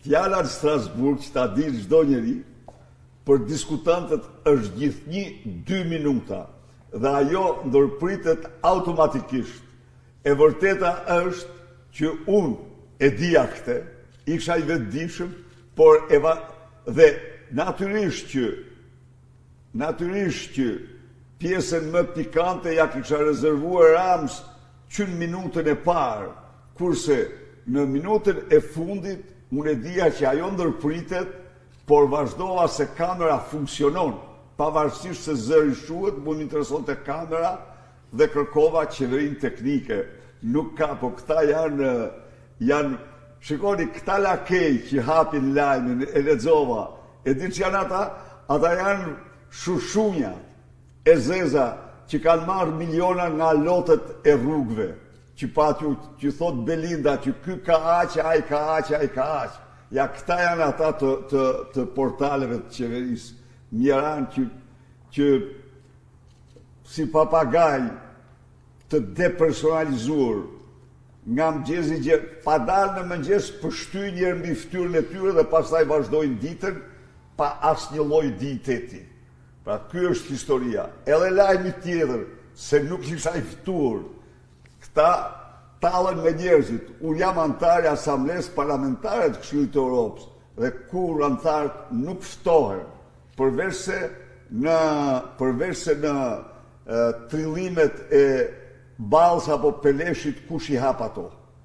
fjala në Strasburg që ta di çdo njeri, për diskutantët është gjithnjë 2 minuta dhe ajo ndërpritet automatikisht. E vërteta është që unë e dija këtë, isha i vetëdijshëm, por dhe natyrisht që pjesën më pikante ja kisha rezervuar Rams që në minutën e parë, kurse në minutën e fundit unë e dija që ajo ndërpritet, por vazhdova se kamera funksionon, pavarësisht se zëri shuhet, më interesonte kamera dhe kërkova qeverin teknike. Nuk ka, po këta janë, shikoni, këta lakej që hapin lajmin, e lexova, e din që janë ata? Ata janë shushunja e zeza që kanë marrë miliona nga lotet e rrugëve, që patju që thot Belinda që ky ka aq, ai ka aq, ai ka aq. Ja, këta janë ata të portaleve të qeverisë. Mjeran që si papagaj të depersonalizuar nga mëngjesi pa dalë në mëngjes përshty njerë mbi fytyrën e tyre dhe pastaj vazhdojnë ditën pa asnjë lloj dieteti. Pra ky është historia. Edhe lajmi tjetër se nuk isha i ftuar. Këta tallen me njerëzit. Unë jam antar i Asamblesë Parlamentare të Këshillit të Europës dhe kur antarët nuk ftohen, përveç se në trillimet e Ballës apo Peleshit kush i hap ato.